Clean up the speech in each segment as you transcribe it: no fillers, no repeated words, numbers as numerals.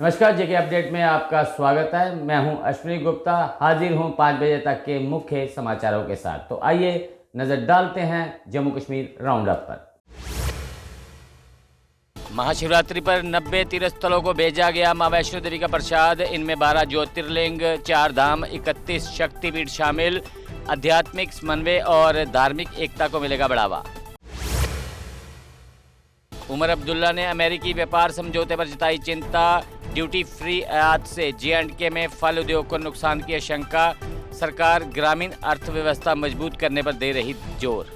नमस्कार, जेके अपडेट में आपका स्वागत है। मैं हूं अश्विनी गुप्ता, हाजिर हूं 5 बजे तक के मुख्य समाचारों के साथ। तो आइए नजर डालते हैं जम्मू कश्मीर राउंड अप पर। महाशिवरात्रि पर 90 तीर्थस्थलों को भेजा गया मां वैष्णो देवी का प्रसाद। इनमें 12 ज्योतिर्लिंग, 4 धाम, 31 शक्तिपीठ शामिल। आध्यात्मिक समन्वय और धार्मिक एकता को मिलेगा बढ़ावा। उमर अब्दुल्ला ने अमेरिकी व्यापार समझौते पर जताई चिंता। ड्यूटी फ्री आयात से J&K में फल उद्योग को नुकसान की आशंका। सरकार ग्रामीण अर्थव्यवस्था मजबूत करने पर दे रही जोर।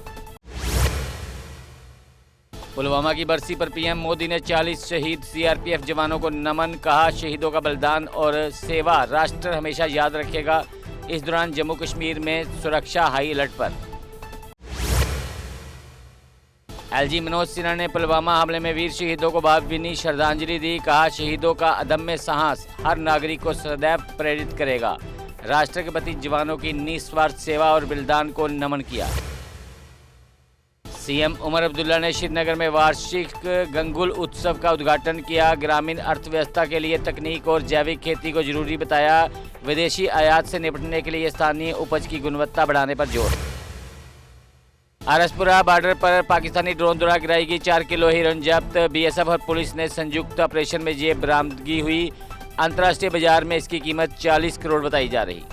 पुलवामा की बरसी पर पीएम मोदी ने 40 शहीद CRPF जवानों को नमन। कहा, शहीदों का बलिदान और सेवा राष्ट्र हमेशा याद रखेगा। इस दौरान जम्मू कश्मीर में सुरक्षा हाई अलर्ट पर। LG मनोज सिन्हा ने पुलवामा हमले में वीर शहीदों को भावभीनी श्रद्धांजलि दी। कहा, शहीदों का अदम्य साहस हर नागरिक को सदैव प्रेरित करेगा। राष्ट्र के प्रति जवानों की निस्वार्थ सेवा और बलिदान को नमन किया। CM उमर अब्दुल्ला ने श्रीनगर में वार्षिक गंगुल उत्सव का उद्घाटन किया। ग्रामीण अर्थव्यवस्था के लिए तकनीक और जैविक खेती को जरूरी बताया। विदेशी आयात से निपटने के लिए स्थानीय उपज की गुणवत्ता बढ़ाने पर जोर। आरसपुरा बॉर्डर पर पाकिस्तानी ड्रोन द्वारा गिराई गई 4 किलो हेरोइन जब्त। BSF और पुलिस ने संयुक्त ऑपरेशन में ये बरामदगी हुई। अंतर्राष्ट्रीय बाजार में इसकी कीमत 40 करोड़ बताई जा रही।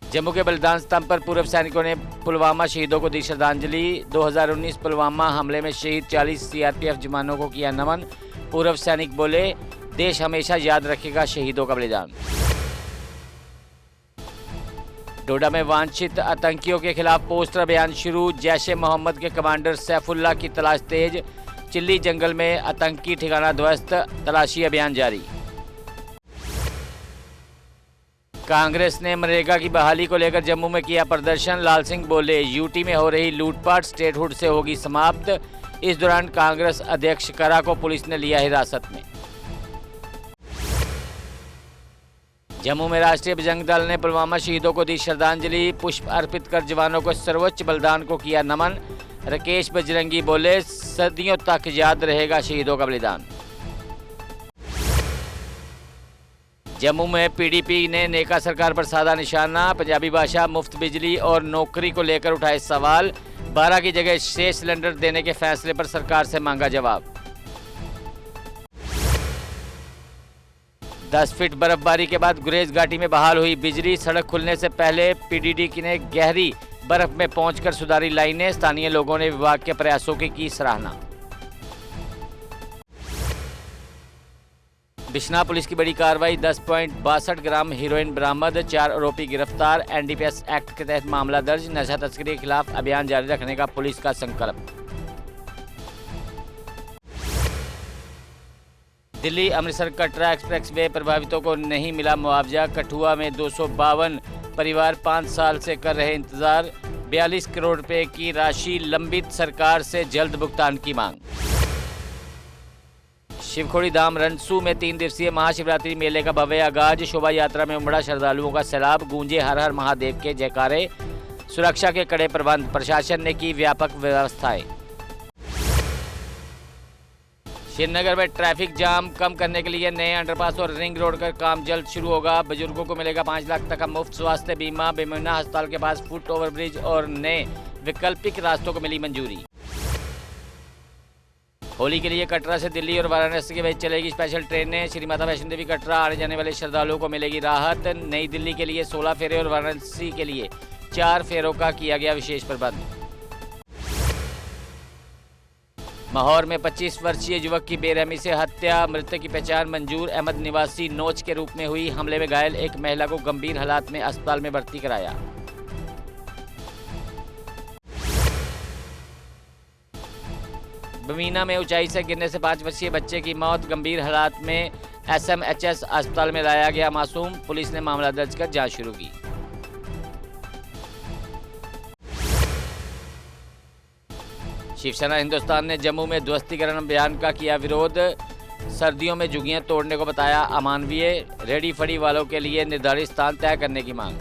जम्मू के बलिदान स्तंभ पर पूर्व सैनिकों ने पुलवामा शहीदों को दी श्रद्धांजलि। 2019 पुलवामा हमले में शहीद 40 CRPF जवानों को किया नमन। पूर्व सैनिक बोले, देश हमेशा याद रखेगा शहीदों का बलिदान। डोडा में वांछित आतंकियों के खिलाफ पोस्टर अभियान शुरू। जैश-ए-मोहम्मद के कमांडर सैफुल्लाह की तलाश तेज। चिल्ली जंगल में आतंकी ठिकाना ध्वस्त, तलाशी अभियान जारी। कांग्रेस ने मनरेगा की बहाली को लेकर जम्मू में किया प्रदर्शन। लाल सिंह बोले, यूटी में हो रही लूटपाट स्टेटहुड से होगी समाप्त। इस दौरान कांग्रेस अध्यक्ष करा को पुलिस ने लिया हिरासत में। जम्मू में राष्ट्रीय बजरंग दल ने पुलवामा शहीदों को दी श्रद्धांजलि। पुष्प अर्पित कर जवानों को सर्वोच्च बलिदान को किया नमन। राकेश बजरंगी बोले, सदियों तक याद रहेगा शहीदों का बलिदान। जम्मू में PDP ने नेका सरकार पर साधा निशाना। पंजाबी भाषा, मुफ्त बिजली और नौकरी को लेकर उठाए सवाल। 12 की जगह 6 सिलेंडर देने के फैसले पर सरकार से मांगा जवाब। 10 फीट बर्फबारी के बाद गुरेज घाटी में बहाल हुई बिजली। सड़क खुलने से पहले PDD ने गहरी बर्फ में पहुंचकर सुधारी लाइनें। स्थानीय लोगों ने विभाग के प्रयासों की सराहना। बिश्नाह पुलिस की बड़ी कार्रवाई, 10.62 ग्राम हेरोइन बरामद, 4 आरोपी गिरफ्तार। NDPS एक्ट के तहत मामला दर्ज। नशा तस्करी के खिलाफ अभियान जारी रखने का पुलिस का संकल्प। दिल्ली अमृतसर कटरा एक्सप्रेस वे प्रभावितों को नहीं मिला मुआवजा। कठुआ में 252 परिवार 5 साल से कर रहे इंतजार। 42 करोड़ रुपए की राशि लंबित, सरकार से जल्द भुगतान की मांग। शिवखोड़ी धाम रनसू में 3 दिवसीय महाशिवरात्रि मेले का भव्य आगाज। शोभा यात्रा में उमड़ा श्रद्धालुओं का सैलाब। गूंजे हर हर महादेव के जयकारे। सुरक्षा के कड़े प्रबंध, प्रशासन ने की व्यापक व्यवस्थाएं। श्रीनगर में ट्रैफिक जाम कम करने के लिए नए अंडरपास और रिंग रोड का काम जल्द शुरू होगा। बुजुर्गों को मिलेगा 5 लाख तक का मुफ्त स्वास्थ्य बीमा। बेमौना अस्पताल के पास फुट ओवरब्रिज और नए वैकल्पिक रास्तों को मिली मंजूरी। होली के लिए कटरा से दिल्ली और वाराणसी के बीच चलेगी स्पेशल ट्रेनें। श्री माता वैष्णो देवी कटरा आने जाने वाले श्रद्धालुओं को मिलेगी राहत। नई दिल्ली के लिए 16 फेरे और वाराणसी के लिए 4 फेरों का किया गया विशेष प्रबंध। माहौर में 25 वर्षीय युवक की बेरहमी से हत्या। मृतक की पहचान मंजूर अहमद निवासी नोच के रूप में हुई। हमले में घायल एक महिला को गंभीर हालात में अस्पताल में भर्ती कराया। बमीना में ऊंचाई से गिरने से 5 वर्षीय बच्चे की मौत। गंभीर हालात में SMHS अस्पताल में लाया गया मासूम। पुलिस ने मामला दर्ज कर जांच शुरू की। शिवसेना हिंदुस्तान ने जम्मू में ध्वस्तीकरण अभियान का किया विरोध। सर्दियों में झुग्गियां तोड़ने को बताया अमानवीय। रेडी फड़ी वालों के लिए निर्धारित स्थान तय करने की मांग।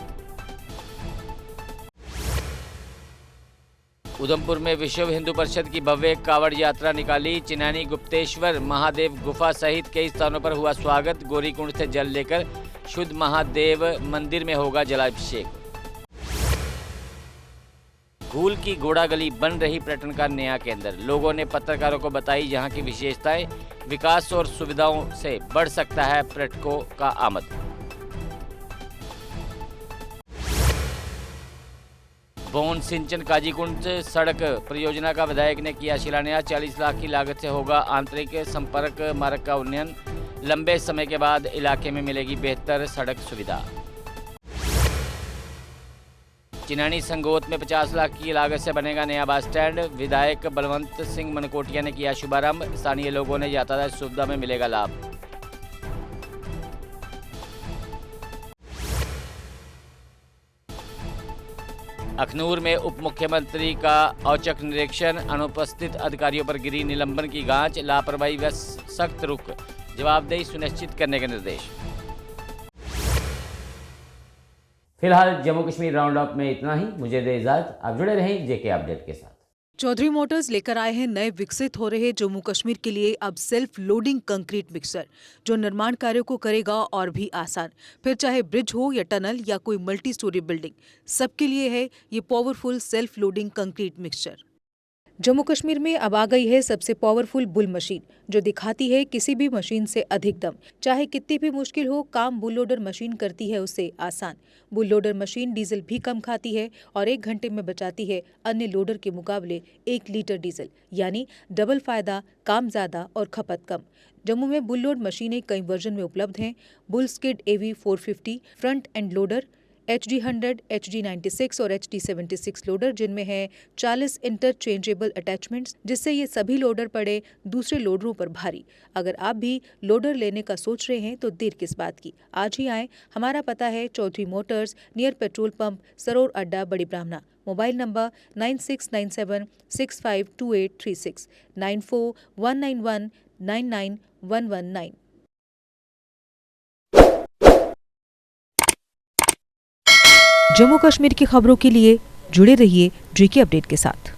उधमपुर में विश्व हिंदू परिषद की भव्य कावड़ यात्रा निकाली। चिनानी गुप्तेश्वर महादेव गुफा सहित कई स्थानों पर हुआ स्वागत। गौरीकुंड से जल लेकर शुद्ध महादेव मंदिर में होगा जलाभिषेक। घूल की घोड़ा गली बन रही पर्यटन का नया केंद्र। लोगों ने पत्रकारों को बताई यहाँ की विशेषताएं। विकास और सुविधाओं से बढ़ सकता है पर्यटकों का आमद। बोन सिंचन काजीकुंड सड़क परियोजना का विधायक ने किया शिलान्यास। 40 लाख की लागत से होगा आंतरिक संपर्क मार्ग का उन्नयन। लंबे समय के बाद इलाके में मिलेगी बेहतर सड़क सुविधा। चिनानी संगोत में 50 लाख की लागत से बनेगा नया बस स्टैंड। विधायक बलवंत सिंह मनकोटिया ने किया शुभारंभ। स्थानीय लोगों ने यातायात सुविधा में मिलेगा लाभ। अखनूर में उप मुख्यमंत्री का औचक निरीक्षण। अनुपस्थित अधिकारियों पर गिरी निलंबन की गांच। लापरवाही व सख्त रुख जवाबदेही सुनिश्चित करने के निर्देश। फिलहाल जम्मू कश्मीर राउंड अप में इतना ही। मुझे दे इजाजत। आप जुड़े रहें जेके अपडेट के साथ। चौधरी मोटर्स लेकर आए हैं नए विकसित हो रहे जम्मू कश्मीर के लिए अब सेल्फ लोडिंग कंक्रीट मिक्सर, जो निर्माण कार्यों को करेगा और भी आसान। फिर चाहे ब्रिज हो या टनल या कोई मल्टी स्टोरी बिल्डिंग, सबके लिए है ये powerful self loading concrete mixture. Jammu Kashmir में अब आ गई है सबसे पावरफुल बुल मशीन, जो दिखाती है किसी भी मशीन से अधिक दम। चाहे कितनी भी मुश्किल हो, काम बुल लोडर मशीन करती है उसे आसान। बुल लोडर मशीन डीजल भी कम खाती है और 1 घंटे में बचाती है अन्य लोडर के मुकाबले 1 लीटर डीजल, यानी डबल फायदा, काम ज्यादा और खपत कम। जम्मू में बुल लोड मशीनें कई वर्जन में उपलब्ध हैं। Bull skid AV 450 front end loader, HD100, HD96 और HD76 लोडर, जिनमें है 40 इंटरचेंजेबल अटैचमेंट्स, जिससे ये सभी लोडर पड़े दूसरे लोडरों पर भारी। अगर आप भी लोडर लेने का सोच रहे हैं तो देर किस बात की, आज ही आएं। हमारा पता है Chaudhary motors, near petrol pump, Saror Adda, Badi ब्राह्मणा। Mobile number 9697652836, 9419199119। जम्मू कश्मीर की खबरों के लिए जुड़े रहिए जेके अपडेट के साथ।